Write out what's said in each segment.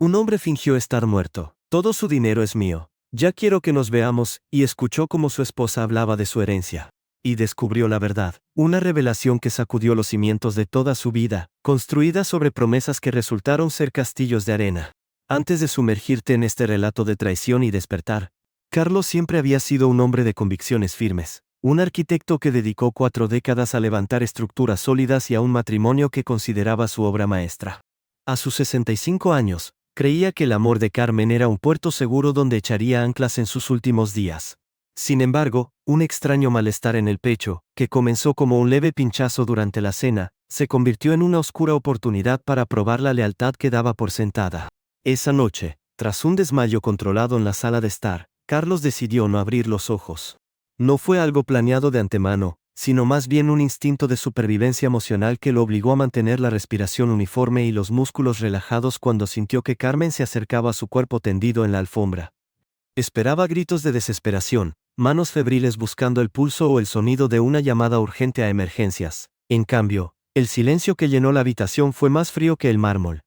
Un hombre fingió estar muerto. Todo su dinero es mío. Ya quiero que nos veamos, y escuchó cómo su esposa hablaba de su herencia. Y descubrió la verdad, una revelación que sacudió los cimientos de toda su vida, construida sobre promesas que resultaron ser castillos de arena. Antes de sumergirte en este relato de traición y despertar, Carlos siempre había sido un hombre de convicciones firmes, un arquitecto que dedicó 4 décadas a levantar estructuras sólidas y a un matrimonio que consideraba su obra maestra. A sus 65 años, creía que el amor de Carmen era un puerto seguro donde echaría anclas en sus últimos días. Sin embargo, un extraño malestar en el pecho, que comenzó como un leve pinchazo durante la cena, se convirtió en una oscura oportunidad para probar la lealtad que daba por sentada. Esa noche, tras un desmayo controlado en la sala de estar, Carlos decidió no abrir los ojos. No fue algo planeado de antemano, sino más bien un instinto de supervivencia emocional que lo obligó a mantener la respiración uniforme y los músculos relajados cuando sintió que Carmen se acercaba a su cuerpo tendido en la alfombra. Esperaba gritos de desesperación, manos febriles buscando el pulso o el sonido de una llamada urgente a emergencias. En cambio, el silencio que llenó la habitación fue más frío que el mármol.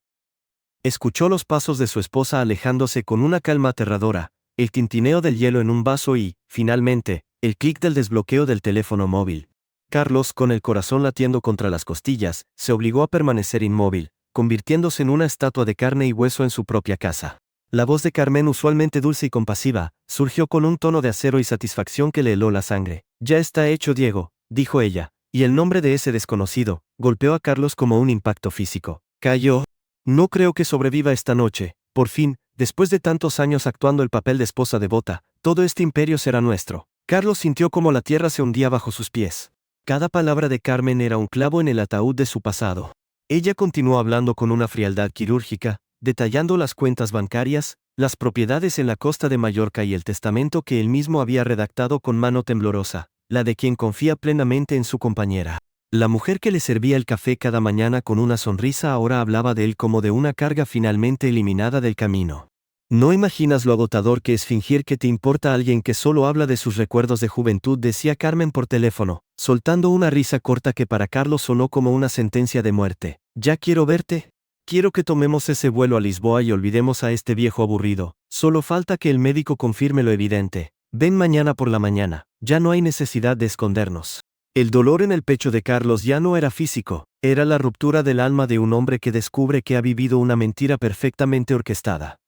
Escuchó los pasos de su esposa alejándose con una calma aterradora, el tintineo del hielo en un vaso y, finalmente, el clic del desbloqueo del teléfono móvil. Carlos, con el corazón latiendo contra las costillas, se obligó a permanecer inmóvil, convirtiéndose en una estatua de carne y hueso en su propia casa. La voz de Carmen, usualmente dulce y compasiva, surgió con un tono de acero y satisfacción que le heló la sangre. «Ya está hecho, Diego», dijo ella, y el nombre de ese desconocido golpeó a Carlos como un impacto físico. Cayó. «No creo que sobreviva esta noche. Por fin, después de tantos años actuando el papel de esposa devota, todo este imperio será nuestro». Carlos sintió como la tierra se hundía bajo sus pies. Cada palabra de Carmen era un clavo en el ataúd de su pasado. Ella continuó hablando con una frialdad quirúrgica, detallando las cuentas bancarias, las propiedades en la costa de Mallorca y el testamento que él mismo había redactado con mano temblorosa, la de quien confía plenamente en su compañera. La mujer que le servía el café cada mañana con una sonrisa ahora hablaba de él como de una carga finalmente eliminada del camino. «No imaginas lo agotador que es fingir que te importa alguien que solo habla de sus recuerdos de juventud», decía Carmen por teléfono, soltando una risa corta que para Carlos sonó como una sentencia de muerte. «¿Ya quiero verte? Quiero que tomemos ese vuelo a Lisboa y olvidemos a este viejo aburrido. Solo falta que el médico confirme lo evidente. Ven mañana por la mañana. Ya no hay necesidad de escondernos». El dolor en el pecho de Carlos ya no era físico, era la ruptura del alma de un hombre que descubre que ha vivido una mentira perfectamente orquestada.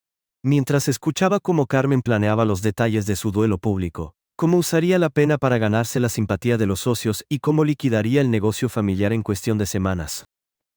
Mientras escuchaba cómo Carmen planeaba los detalles de su duelo público, cómo usaría la pena para ganarse la simpatía de los socios y cómo liquidaría el negocio familiar en cuestión de semanas,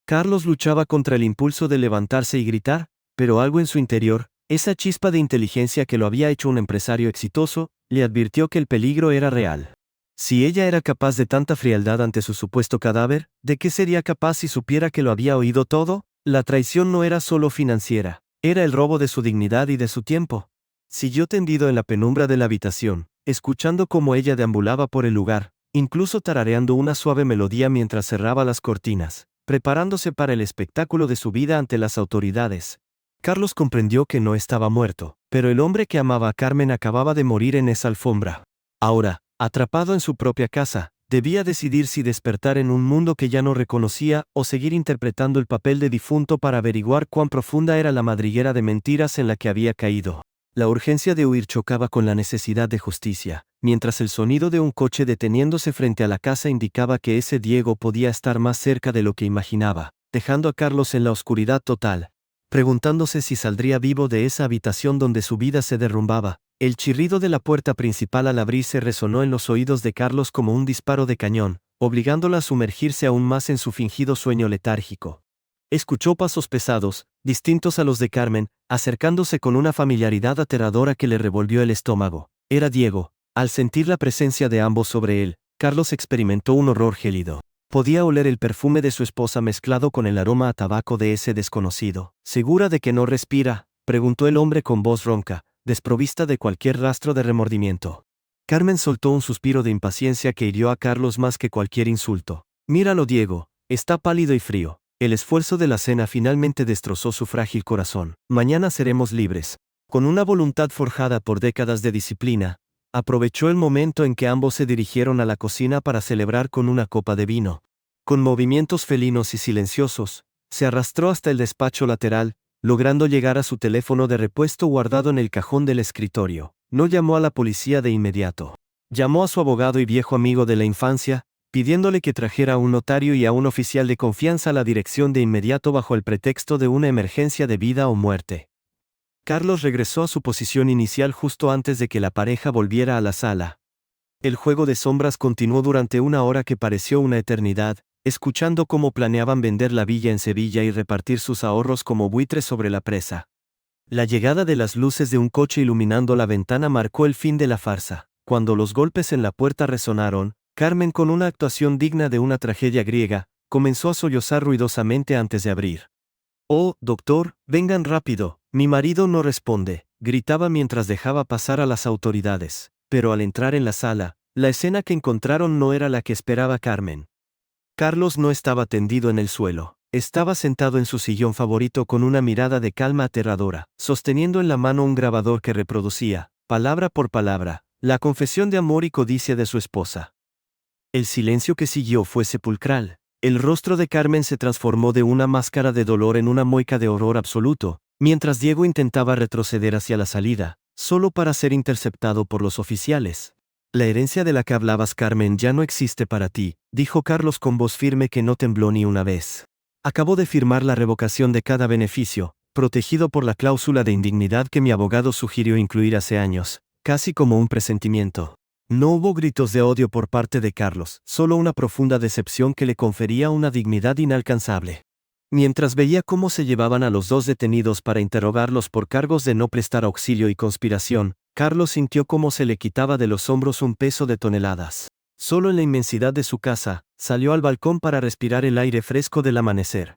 Carlos luchaba contra el impulso de levantarse y gritar, pero algo en su interior, esa chispa de inteligencia que lo había hecho un empresario exitoso, le advirtió que el peligro era real. Si ella era capaz de tanta frialdad ante su supuesto cadáver, ¿de qué sería capaz si supiera que lo había oído todo? La traición no era solo financiera, era el robo de su dignidad y de su tiempo. Siguió tendido en la penumbra de la habitación, escuchando cómo ella deambulaba por el lugar, incluso tarareando una suave melodía mientras cerraba las cortinas, preparándose para el espectáculo de su vida ante las autoridades. Carlos comprendió que no estaba muerto, pero el hombre que amaba a Carmen acababa de morir en esa alfombra. Ahora, atrapado en su propia casa, debía decidir si despertar en un mundo que ya no reconocía o seguir interpretando el papel de difunto para averiguar cuán profunda era la madriguera de mentiras en la que había caído. La urgencia de huir chocaba con la necesidad de justicia, mientras el sonido de un coche deteniéndose frente a la casa indicaba que ese Diego podía estar más cerca de lo que imaginaba, dejando a Carlos en la oscuridad total, preguntándose si saldría vivo de esa habitación donde su vida se derrumbaba. El chirrido de la puerta principal al abrirse resonó en los oídos de Carlos como un disparo de cañón, obligándola a sumergirse aún más en su fingido sueño letárgico. Escuchó pasos pesados, distintos a los de Carmen, acercándose con una familiaridad aterradora que le revolvió el estómago. Era Diego. Al sentir la presencia de ambos sobre él, Carlos experimentó un horror gélido. Podía oler el perfume de su esposa mezclado con el aroma a tabaco de ese desconocido. «¿Segura de que no respira?», preguntó el hombre con voz ronca, desprovista de cualquier rastro de remordimiento. Carmen soltó un suspiro de impaciencia que hirió a Carlos más que cualquier insulto. «Míralo, Diego, está pálido y frío». El esfuerzo de la cena finalmente destrozó su frágil corazón. «Mañana seremos libres». Con una voluntad forjada por décadas de disciplina, aprovechó el momento en que ambos se dirigieron a la cocina para celebrar con una copa de vino. Con movimientos felinos y silenciosos, se arrastró hasta el despacho lateral, logrando llegar a su teléfono de repuesto guardado en el cajón del escritorio. No llamó a la policía de inmediato. Llamó a su abogado y viejo amigo de la infancia, pidiéndole que trajera a un notario y a un oficial de confianza a la dirección de inmediato bajo el pretexto de una emergencia de vida o muerte. Carlos regresó a su posición inicial justo antes de que la pareja volviera a la sala. El juego de sombras continuó durante una hora que pareció una eternidad, escuchando cómo planeaban vender la villa en Sevilla y repartir sus ahorros como buitres sobre la presa. La llegada de las luces de un coche iluminando la ventana marcó el fin de la farsa. Cuando los golpes en la puerta resonaron, Carmen, con una actuación digna de una tragedia griega, comenzó a sollozar ruidosamente antes de abrir. «Oh, doctor, vengan rápido, mi marido no responde», gritaba mientras dejaba pasar a las autoridades. Pero al entrar en la sala, la escena que encontraron no era la que esperaba Carmen. Carlos no estaba tendido en el suelo. Estaba sentado en su sillón favorito con una mirada de calma aterradora, sosteniendo en la mano un grabador que reproducía, palabra por palabra, la confesión de amor y codicia de su esposa. El silencio que siguió fue sepulcral. El rostro de Carmen se transformó de una máscara de dolor en una mueca de horror absoluto, mientras Diego intentaba retroceder hacia la salida, solo para ser interceptado por los oficiales. «La herencia de la que hablabas, Carmen, ya no existe para ti», dijo Carlos con voz firme que no tembló ni una vez. «Acabo de firmar la revocación de cada beneficio, protegido por la cláusula de indignidad que mi abogado sugirió incluir hace años, casi como un presentimiento». No hubo gritos de odio por parte de Carlos, solo una profunda decepción que le confería una dignidad inalcanzable. Mientras veía cómo se llevaban a los dos detenidos para interrogarlos por cargos de no prestar auxilio y conspiración, Carlos sintió cómo se le quitaba de los hombros un peso de toneladas. Solo en la inmensidad de su casa, salió al balcón para respirar el aire fresco del amanecer.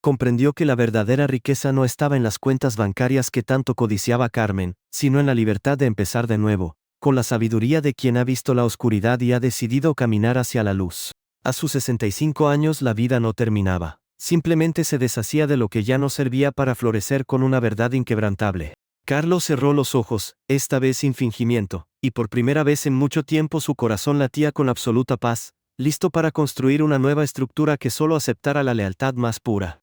Comprendió que la verdadera riqueza no estaba en las cuentas bancarias que tanto codiciaba Carmen, sino en la libertad de empezar de nuevo, con la sabiduría de quien ha visto la oscuridad y ha decidido caminar hacia la luz. A sus 65 años la vida no terminaba. Simplemente se deshacía de lo que ya no servía para florecer con una verdad inquebrantable. Carlos cerró los ojos, esta vez sin fingimiento, y por primera vez en mucho tiempo su corazón latía con absoluta paz, listo para construir una nueva estructura que solo aceptara la lealtad más pura.